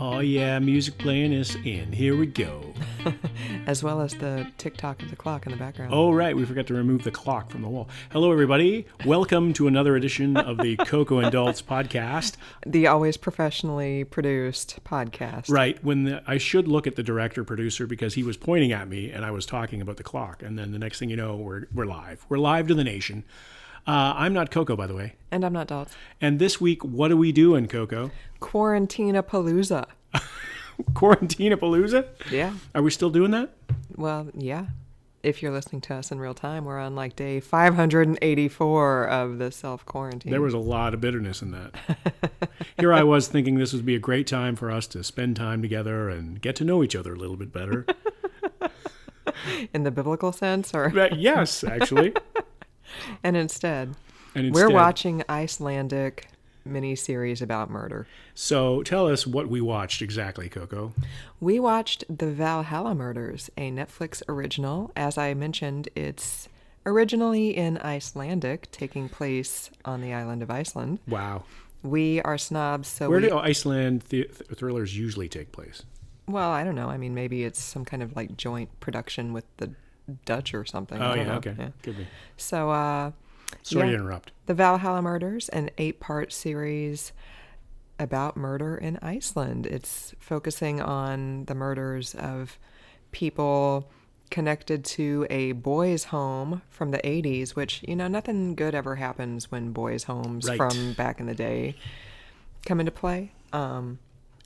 Oh yeah, music playing is in. Here we go. As well as the tick-tock of the clock in the background. Oh right, we forgot to remove the clock from the wall. Hello everybody, welcome to another edition of the Coco and Daltz podcast. The always professionally produced podcast. Right, I should look at the director-producer because he was pointing at me and I was talking about the clock. And then the next thing you know, we're live. We're live to the nation. I'm not Coco, by the way. And I'm not Daltz. And this week, what are we doing, Coco? Quarantina-palooza. Quarantina-palooza? Yeah. Are we still doing that? Well, yeah. If you're listening to us in real time, we're on like day 584 of the self-quarantine. There was a lot of bitterness in that. Here I was thinking this would be a great time for us to spend time together and get to know each other a little bit better. In the biblical sense? Or Yes, actually. And instead, we're watching Icelandic miniseries about murder. So tell us what we watched exactly, Coco. We watched The Valhalla Murders, a Netflix original. As I mentioned, it's originally in Icelandic, taking place on the island of Iceland. Wow. We are snobs, so Where do Iceland thrillers usually take place? Well, I don't know. I mean, maybe it's some kind of like joint production with the Dutch or something. Oh, I don't yeah, know. okay. Yeah. Could be. So, Sorry to interrupt. The Valhalla Murders, an 8-part series about murder in Iceland. It's focusing on the murders of people connected to a boys' home from the 80s, which, you know, nothing good ever happens when boys' homes from back in the day come into play. And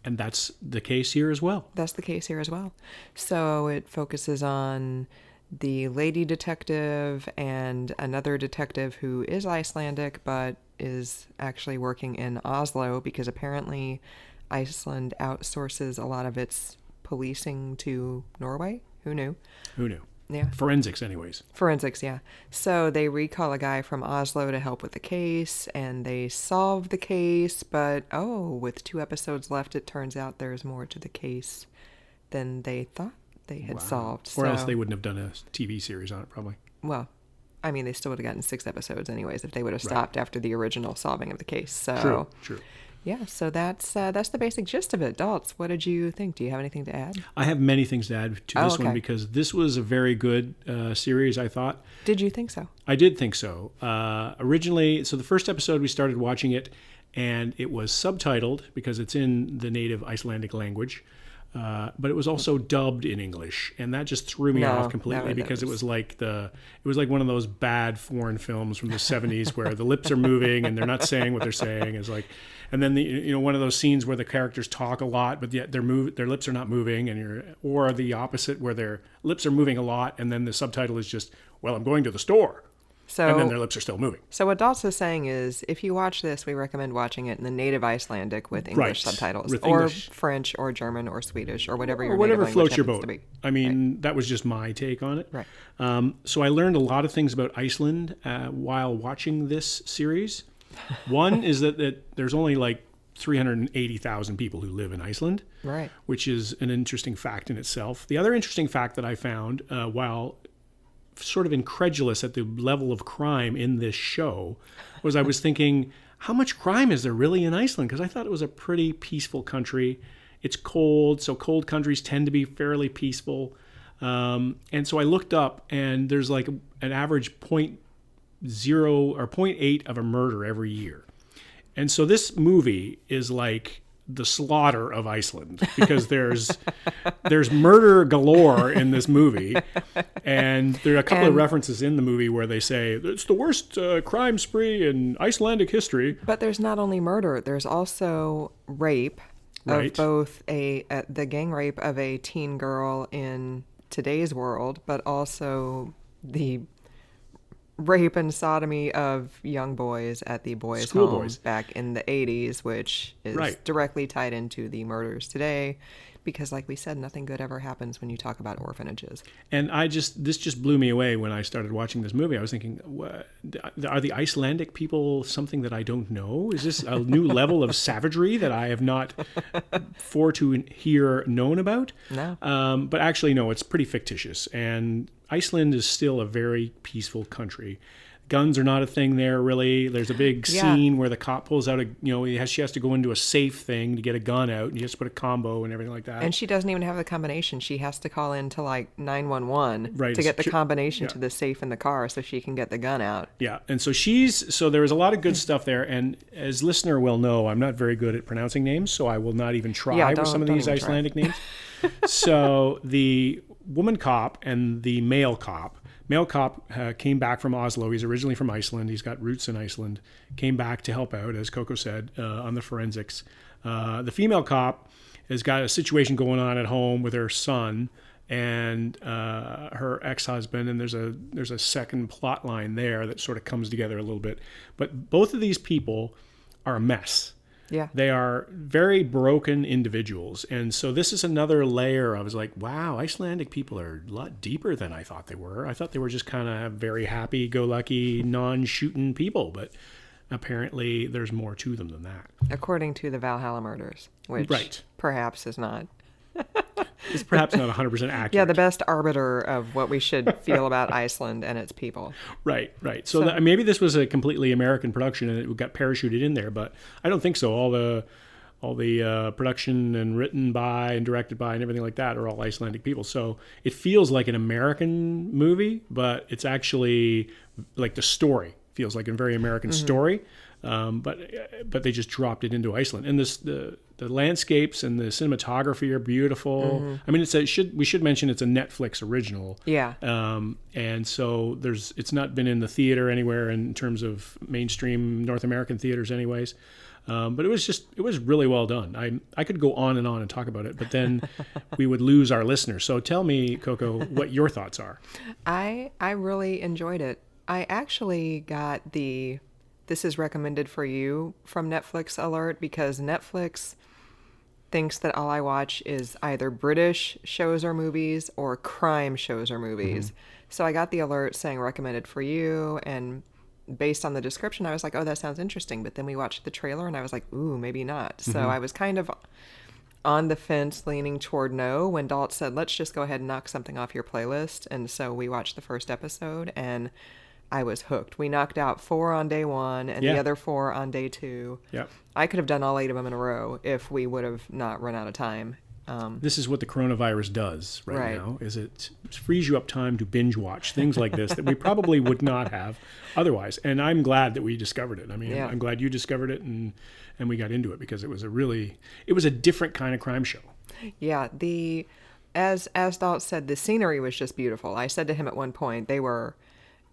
that's the case here as well. That's the case here as well. So it focuses on the lady detective and another detective who is Icelandic but is actually working in Oslo because apparently Iceland outsources a lot of its policing to Norway. Who knew? Who knew? Yeah. Forensics anyways. Forensics, yeah. So they recall a guy from Oslo to help with the case, and they solve the case, but with 2 episodes left, it turns out there's more to the case than they thought they had solved. Or else they wouldn't have done a TV series on it, probably. Well, I mean, they still would have gotten 6 episodes anyways if they would have stopped after the original solving of the case. So True. Yeah, so that's the basic gist of it. Daltz, what did you think? Do you have anything to add? I have many things to add to this one because this was a very good series, I thought. Did you think so? I did think so. Originally, so the first episode we started watching it, and it was subtitled because it's in the native Icelandic language. But it was also dubbed in English, and that just threw me off completely because it was like one of those bad foreign films from the 70s where the lips are moving and they're not saying what they're saying. It's like, and then one of those scenes where the characters talk a lot, but yet their lips are not moving, or the opposite where their lips are moving a lot, and then the subtitle is just, well, I'm going to the store. And then their lips are still moving. So what Daltz is saying is, if you watch this, we recommend watching it in the native Icelandic with English subtitles, or French, or German, or Swedish, or whatever your native floats your language boat. happens to be. I mean, that was just my take on it. Right. So I learned a lot of things about Iceland while watching this series. One is that there's only like 380,000 people who live in Iceland, right? Which is an interesting fact in itself. The other interesting fact that I found while sort of incredulous at the level of crime in this show was I was thinking, how much crime is there really in Iceland? Because I thought it was a pretty peaceful country. It's cold, so cold countries tend to be fairly peaceful. And so I looked up, and there's like an average 0.0 or 0.8 of a murder every year. And so this movie is like the slaughter of Iceland because there's murder galore in this movie, and there are a couple of references in the movie where they say it's the worst crime spree in Icelandic history. But there's not only murder; there's also rape of both the gang rape of a teen girl in today's world, but also the rape and sodomy of young boys at the boys' homes back in the 80s, which is directly tied into the murders today. Because, like we said, nothing good ever happens when you talk about orphanages. And this just blew me away when I started watching this movie. I was thinking, are the Icelandic people something that I don't know? Is this a new level of savagery that I have not known about? No. But actually, no, it's pretty fictitious. And Iceland is still a very peaceful country. Guns are not a thing there, really. There's a big scene where the cop pulls out she has to go into a safe thing to get a gun out, and he has to put a combo and everything like that. And she doesn't even have the combination. She has to call into like 911 right. to get the combination to the safe in the car so she can get the gun out. Yeah, and so there was a lot of good stuff there. And as listener will know, I'm not very good at pronouncing names, so I will not even try with some of these Icelandic names. So the woman cop and the male cop came back from Oslo. He's originally from Iceland. He's got roots in Iceland. Came back to help out, as Coco said, on the forensics. The female cop has got a situation going on at home with her son and her ex-husband, and there's a second plot line there that sort of comes together a little bit. But both of these people are a mess. Yeah. They are very broken individuals. And so this is another layer. I was like, wow, Icelandic people are a lot deeper than I thought they were. I thought they were just kind of very happy-go-lucky, non-shooting people. But apparently there's more to them than that. According to the Valhalla Murders, which perhaps is not. It's perhaps not 100% accurate. Yeah, the best arbiter of what we should feel about Iceland and its people. Right. So maybe this was a completely American production and it got parachuted in there, but I don't think so. All the production and written by and directed by and everything like that are all Icelandic people. So it feels like an American movie, but it's actually like the story feels like a very American story. But they just dropped it into Iceland, and the landscapes and the cinematography are beautiful. I mean, we should mention it's a Netflix original. Yeah. And so it's not been in the theater anywhere in terms of mainstream North American theaters, anyways. But it was really well done. I could go on and talk about it, but then we would lose our listeners. So tell me, Coco, what your thoughts are. I really enjoyed it. I actually got this is recommended for you from Netflix alert because Netflix thinks that all I watch is either British shows or movies or crime shows or movies. So I got the alert saying recommended for you, and based on the description, I was like, oh, that sounds interesting. But then we watched the trailer and I was like, ooh, maybe not. So I was kind of on the fence leaning toward no when Dalt said, let's just go ahead and knock something off your playlist. And so we watched the first episode and I was hooked. We knocked out 4 on day 1 and the other 4 on day 2. Yep. I could have done all 8 of them in a row if we would have not run out of time. This is what the coronavirus does right now, is it frees you up time to binge watch things like this that we probably would not have otherwise. And I'm glad that we discovered it. I mean, I'm glad you discovered it and we got into it because it was a different kind of crime show. Yeah. As Dalt said, the scenery was just beautiful. I said to him at one point, they were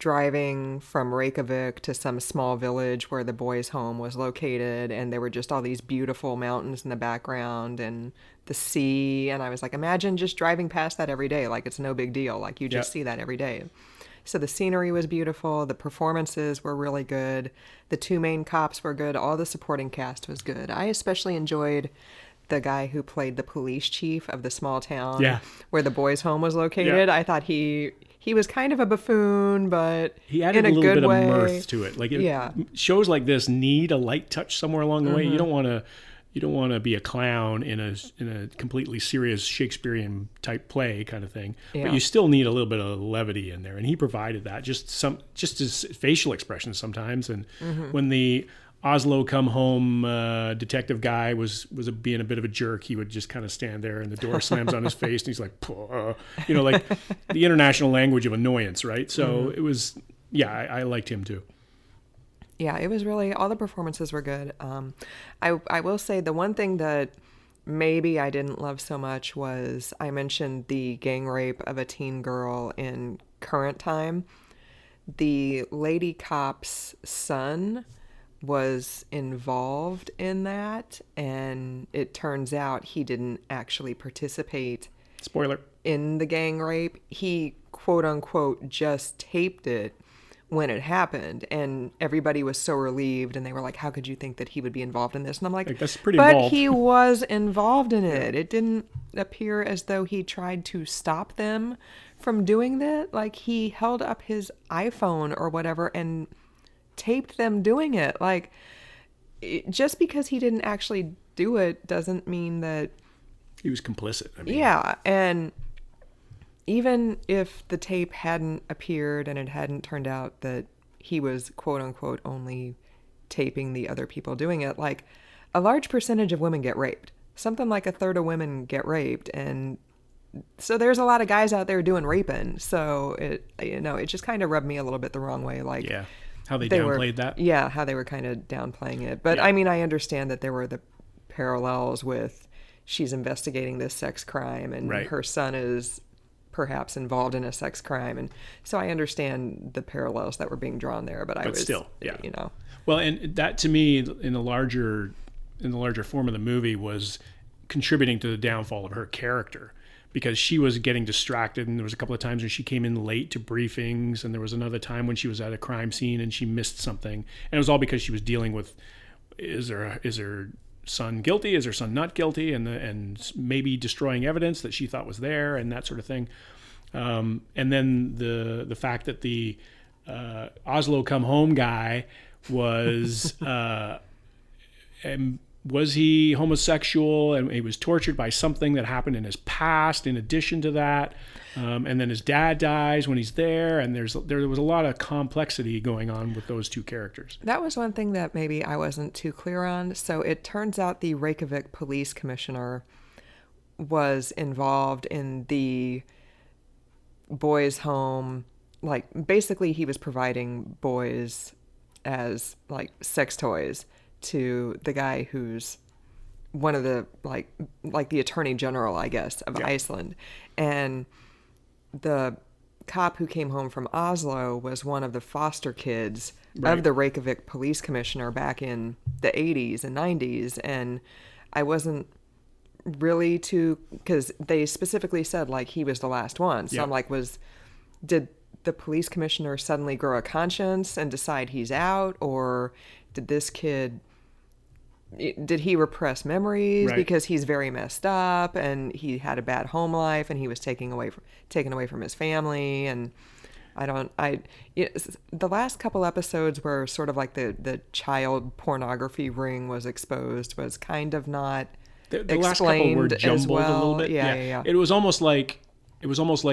driving from Reykjavik to some small village where the boys' home was located, and there were just all these beautiful mountains in the background and the sea, and I was like, imagine just driving past that every day, like it's no big deal, like you just see that every day. So the scenery was beautiful, the performances were really good, the 2 main cops were good, all the supporting cast was good. I especially enjoyed the guy who played the police chief of the small town where the boys' home was located. I thought he was kind of a buffoon, but he added in a little good bit way. of mirth to it. Like shows like this need a light touch somewhere along the way. You don't want to be a clown in a completely serious Shakespearean type play kind of thing. But you still need a little bit of levity in there, and he provided that. Just his facial expressions sometimes, and when the Oslo come home detective guy was being a bit of a jerk, he would just kind of stand there and the door slams on his face and he's like, like the international language of annoyance, right? So it was, I liked him too. Yeah, it was really, all the performances were good. I will say the one thing that maybe I didn't love so much was I mentioned the gang rape of a teen girl in current time. The lady cop's son was involved in that, and it turns out he didn't actually participate. Spoiler. In the gang rape. He, quote unquote, just taped it when it happened, and everybody was so relieved, and they were like, how could you think that he would be involved in this? And I'm like that's pretty but involved. He was involved in it. It didn't appear as though he tried to stop them from doing that. Like, he held up his iPhone or whatever and taped them doing it. Like, just because he didn't actually do it doesn't mean that he was complicit. I mean. Yeah, and even if the tape hadn't appeared and it hadn't turned out that he was quote unquote only taping the other people doing it, like a large percentage of women get raped. Something like a third of women get raped, and so there's a lot of guys out there doing raping. So it just kind of rubbed me a little bit the wrong way. Like, yeah, how they downplayed that. Yeah, how they were kind of downplaying it. But I mean, I understand that there were the parallels with she's investigating this sex crime, and her son is perhaps involved in a sex crime, and so I understand the parallels that were being drawn there. But still, yeah, Well, and that to me, in the larger form of the movie, was contributing to the downfall of her character, because she was getting distracted, and there was a couple of times when she came in late to briefings, and there was another time when she was at a crime scene and she missed something, and it was all because she was dealing with is her son guilty, is her son not guilty, and maybe destroying evidence that she thought was there, and that sort of thing. And then the fact that the Oslo come home guy was was he homosexual, and he was tortured by something that happened in his past in addition to that, and then his dad dies when he's there, and there was a lot of complexity going on with those two characters. That was one thing that maybe I wasn't too clear on. So it turns out the Reykjavik police commissioner was involved in the boys' home. Like, basically he was providing boys as like sex toys to the guy who's one of the like the attorney general, I guess, of Iceland. And the cop who came home from Oslo was one of the foster kids of the Reykjavik police commissioner back in the 80s and 90s. And I wasn't really because they specifically said like he was the last one. So I'm like, did the police commissioner suddenly grow a conscience and decide he's out, or did he repress memories because he's very messed up and he had a bad home life and he was taken away from his family? And the last couple episodes where sort of like the child pornography ring was exposed was kind of not the last couple were jumbled a little bit. Yeah. It was almost like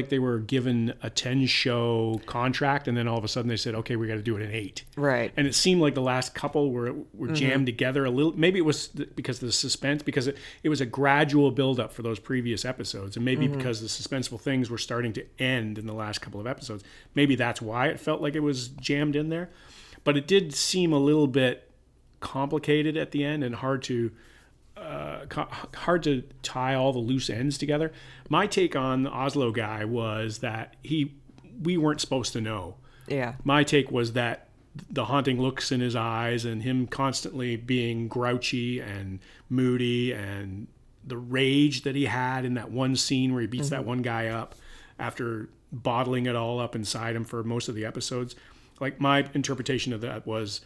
they were given a 10-show contract, and then all of a sudden they said, okay, we got to do it in 8. Right. And it seemed like the last couple were jammed together a little. Maybe it was because of the suspense, because it was a gradual buildup for those previous episodes. And maybe because the suspenseful things were starting to end in the last couple of episodes. Maybe that's why it felt like it was jammed in there. But it did seem a little bit complicated at the end and hard to tie all the loose ends together. My take on the Oslo guy was that we weren't supposed to know. Yeah. My take was that the haunting looks in his eyes and him constantly being grouchy and moody, and the rage that he had in that one scene where he beats that one guy up after bottling it all up inside him for most of the episodes. Like, my interpretation of that was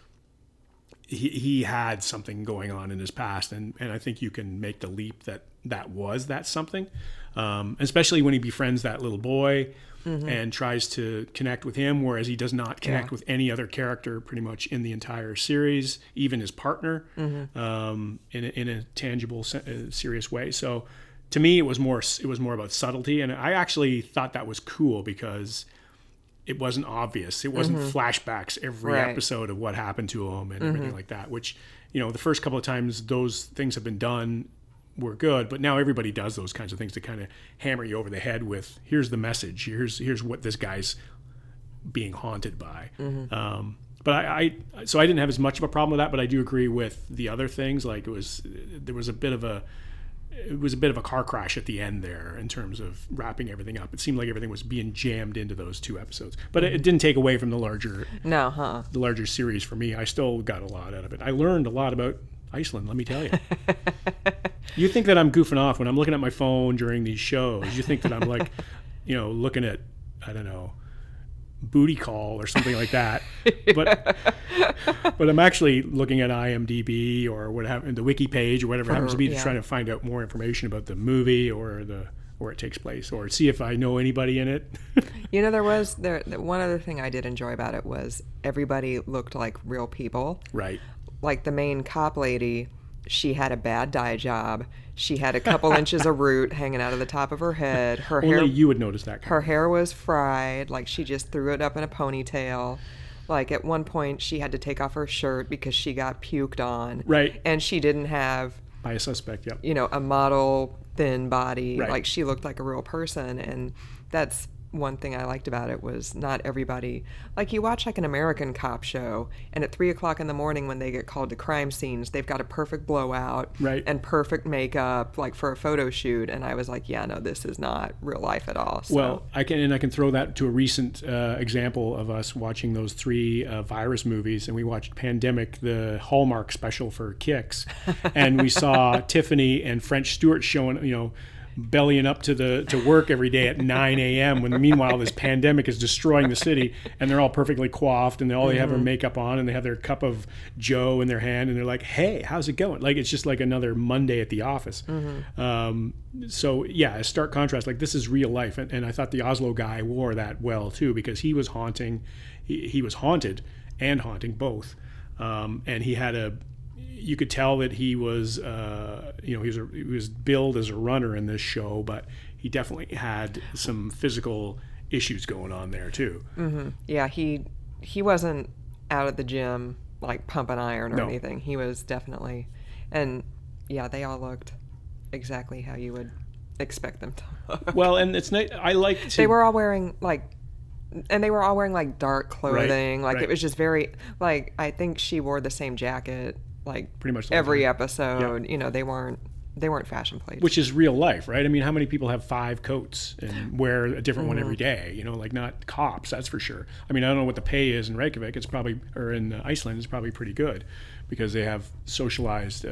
he had something going on in his past, and I think you can make the leap that's something, especially when he befriends that little boy and tries to connect with him, whereas he does not connect with any other character pretty much in the entire series, even his partner, in a tangible, serious way. So to me, it was more about subtlety, and I actually thought that was cool because it wasn't obvious. It wasn't flashbacks every episode of what happened to him and everything like that, which, the first couple of times those things have been done were good, but now everybody does those kinds of things to kind of hammer you over the head with, here's the message, here's what this guy's being haunted by. But I didn't have as much of a problem with that, but I do agree with the other things. Like, there was a bit of a car crash at the end there in terms of wrapping everything up. It seemed like everything was being jammed into those 2 episodes, but it didn't take away from the larger series for me. I still got a lot out of it. I learned a lot about Iceland, let me tell you. You think that I'm goofing off when I'm looking at my phone during these shows. You think that I'm like, looking at, I don't know, Booty Call or something like that, but I'm actually looking at IMDb or what happened, the wiki page or whatever happens to be, to try to find out more information about the movie or where it takes place, or see if I know anybody in it. One other thing I did enjoy about it was everybody looked like real people. Right. Like the main cop lady She had a bad dye job. She had a couple inches of root hanging out of the top of her head. Her Only hair, you would notice that. Her hair was fried. Like, she just threw it up in a ponytail. Like, at one point, she had to take off her shirt because she got puked on. Right. And she didn't have... By a suspect, yep. A model thin body. Right. Like, she looked like a real person. And that's one thing I liked about it, was not everybody... Like, you watch, like, an American cop show, and at 3 o'clock in the morning when they get called to crime scenes, they've got a perfect blowout. Right. And perfect makeup, like, for a photo shoot. And I was like, yeah, no, this is not real life at all. So. Well, I can throw that to a recent example of us watching those 3 virus movies, and we watched Pandemic, the Hallmark special for kicks, and we saw Tiffany and French Stewart showing, bellying up to work every day at 9 a.m. when meanwhile this pandemic is destroying the city, and they're all perfectly coiffed, and they have their makeup on, and they have their cup of Joe in their hand, and they're like, hey, how's it going? Like, it's just like another Monday at the office. So yeah, a stark contrast. Like, this is real life, and I thought the Oslo guy wore that well too, because he was haunting. He was haunted and haunting both, and he had you could tell that he was, he was billed as a runner in this show, but he definitely had some physical issues going on there too. Mm-hmm. Yeah, he wasn't out at the gym like pumping iron or anything. He was definitely, and yeah, they all looked exactly how you would expect them to look. Well, and it's nice. I like to. They were all wearing like dark clothing. Right. It was just very like, I think she wore the same jacket like pretty much every episode. Yep. They weren't fashion plates. Which is real life, right? I mean, how many people have 5 coats and wear a different one every day? Like, not cops, that's for sure. I mean, I don't know what the pay is in Reykjavik. It's probably, or in Iceland, it's probably pretty good, because they have socialized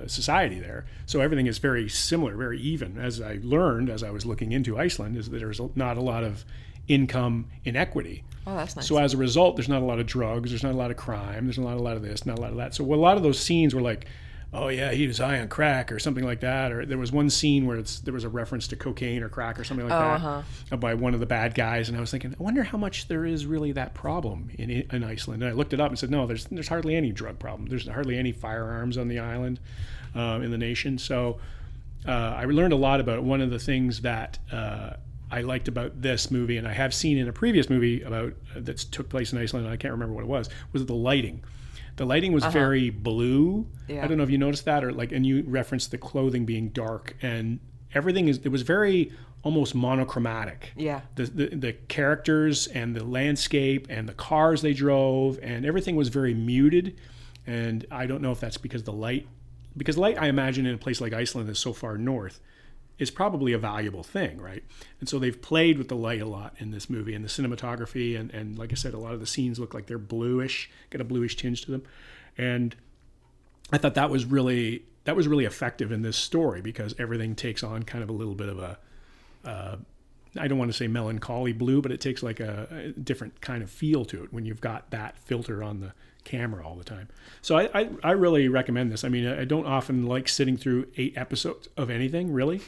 society there. So everything is very similar, very even. As I learned as I was looking into Iceland, is that there's not a lot of income inequity. Oh, that's nice. So as a result, there's not a lot of drugs, there's not a lot of crime, there's not a lot of this, not a lot of that. So a lot of those scenes were like, oh yeah, he was high on crack or something like that. Or there was one scene where there was a reference to cocaine or crack or something like that by one of the bad guys. And I was thinking, I wonder how much there is really that problem in Iceland. And I looked it up and said, no, there's hardly any drug problem. There's hardly any firearms on the island, in the nation. So I learned a lot about it. One of the things that I liked about this movie, and I have seen in a previous movie about that took place in Iceland, and I can't remember what it was the lighting. The lighting was very blue. Yeah. I don't know if you noticed that, or like, and you referenced the clothing being dark, and everything it was very almost monochromatic. Yeah. The characters and the landscape and the cars they drove and everything was very muted. And I don't know if that's because light, I imagine in a place like Iceland is so far north, is probably a valuable thing, right? And so they've played with the light a lot in this movie, and the cinematography, and like I said, a lot of the scenes look like they're bluish, got a bluish tinge to them. And I thought that was really effective in this story, because everything takes on kind of a little bit of a, I don't want to say melancholy blue, but it takes like a different kind of feel to it when you've got that filter on the camera all the time. So I really recommend this. I mean, I don't often like sitting through 8 episodes of anything, really,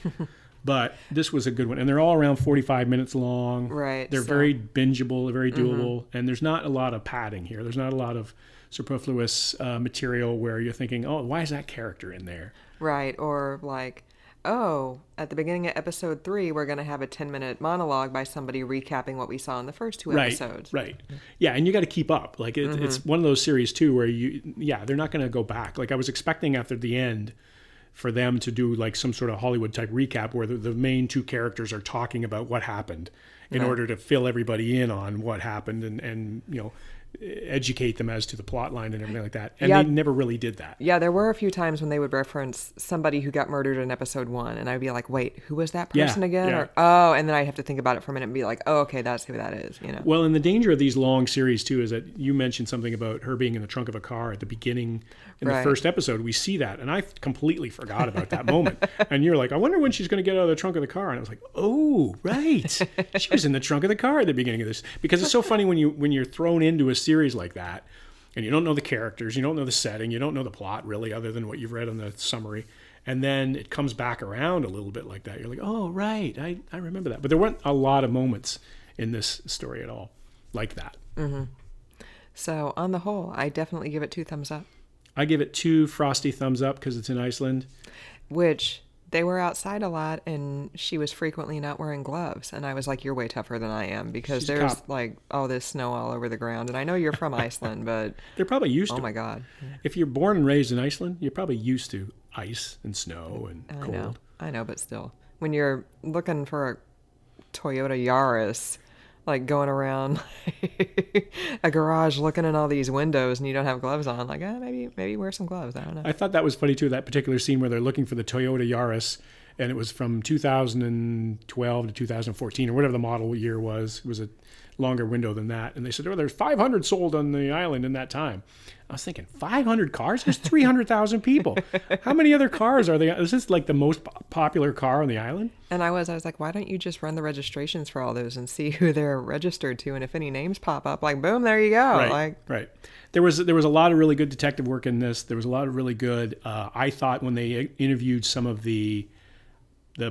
but this was a good one. And they're all around 45 minutes long. Right. They're very bingeable, very doable, and there's not a lot of padding here. There's not a lot of superfluous material where you're thinking, oh, why is that character in there? Right. Or like, oh, at the beginning of episode 3, we're going to have a 10-minute monologue by somebody recapping what we saw in the first 2 episodes. Right. Yeah, and you got to keep up. Like it's one of those series too where they're not going to go back. Like I was expecting after the end for them to do like some sort of Hollywood type recap where the main 2 characters are talking about what happened in order to fill everybody in on what happened and educate them as to the plot line and everything like that. And they never really did that. Yeah, there were a few times when they would reference somebody who got murdered in episode 1, and I'd be like, wait, who was that person again? Yeah. Or, oh, and then I'd have to think about it for a minute and be like, oh, okay, that's who that is. Well, and the danger of these long series too is that you mentioned something about her being in the trunk of a car at the beginning in the first episode. We see that, and I completely forgot about that moment. And you're like, I wonder when she's going to get out of the trunk of the car. And I was like, oh, right. She was in the trunk of the car at the beginning of this. Because it's so funny when you're thrown into a series like that, and you don't know the characters, you don't know the setting, you don't know the plot really, other than what you've read on the summary. And then it comes back around a little bit like that. You're like, oh, right, I remember that. But there weren't a lot of moments in this story at all like that. Mm-hmm. So on the whole, I definitely give it 2 thumbs up. I give it 2 frosty thumbs up because it's in Iceland. Which they were outside a lot, and she was frequently not wearing gloves. And I was like, you're way tougher than I am because there's like all this snow all over the ground. And I know you're from Iceland, but they're probably used to it. Oh my God. If you're born and raised in Iceland, you're probably used to ice and snow and cold. I know, but still. When you're looking for a Toyota Yaris, like going around a garage looking in all these windows and you don't have gloves on, like, maybe wear some gloves. I don't know. I thought that was funny too, that particular scene where they're looking for the Toyota Yaris, and it was from 2012 to 2014 or whatever the model year was. It was a longer window than that. And they said, there's 500 sold on the island in that time. I was thinking, 500 cars? There's 300,000 people. How many other cars are there? Is this like the most popular car on the island? And I was like, why don't you just run the registrations for all those and see who they're registered to? And if any names pop up, like, boom, there you go. Right. There was a lot of really good detective work in this. There was a lot of really good, I thought when they interviewed some of the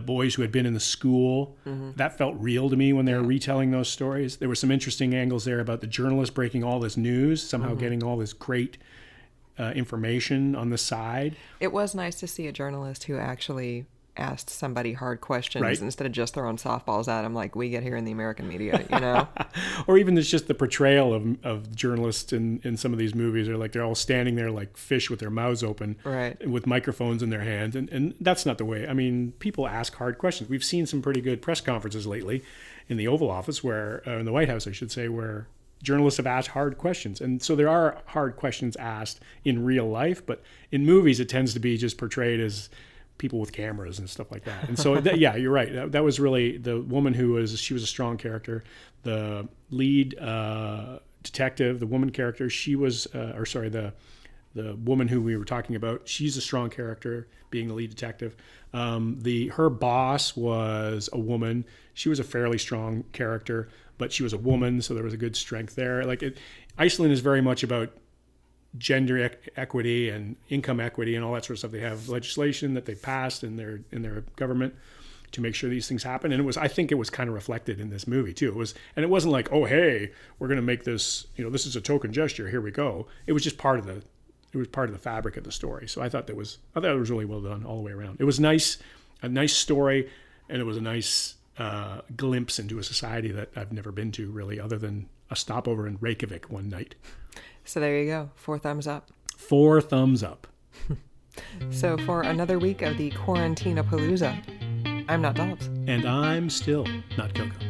boys who had been in the school, that felt real to me when they were retelling those stories. There were some interesting angles there about the journalist breaking all this news, somehow getting all this great information on the side. It was nice to see a journalist who actually asked somebody hard questions instead of just throwing softballs at them like we get here in the American media, you know? Or even it's just the portrayal of journalists in some of these movies are like they're all standing there like fish with their mouths open with microphones in their hands. And that's not the way. I mean, people ask hard questions. We've seen some pretty good press conferences lately in the Oval Office in the White House, I should say, where journalists have asked hard questions. And so there are hard questions asked in real life, but in movies it tends to be just portrayed as people with cameras and stuff like that. And so, yeah, you're right. That was really the woman she was a strong character. The lead detective, the woman character, the woman who we were talking about, she's a strong character, being the lead detective. Her boss was a woman. She was a fairly strong character, but she was a woman, so there was a good strength there. Iceland is very much about gender equity and income equity and all that sort of stuff. They have legislation that they passed in their government to make sure these things happen. And I think it was kind of reflected in this movie too. It wasn't like, oh, hey, we're going to make this, this is a token gesture. Here we go. It was just part of the fabric of the story. So I thought it was really well done all the way around. It was a nice story, and it was a nice glimpse into a society that I've never been to really, other than a stopover in Reykjavik one night. So there you go. 4 thumbs up. 4 thumbs up. So for another week of the Quarantine-a-Palooza, I'm not Dobbs. And I'm still not Coco.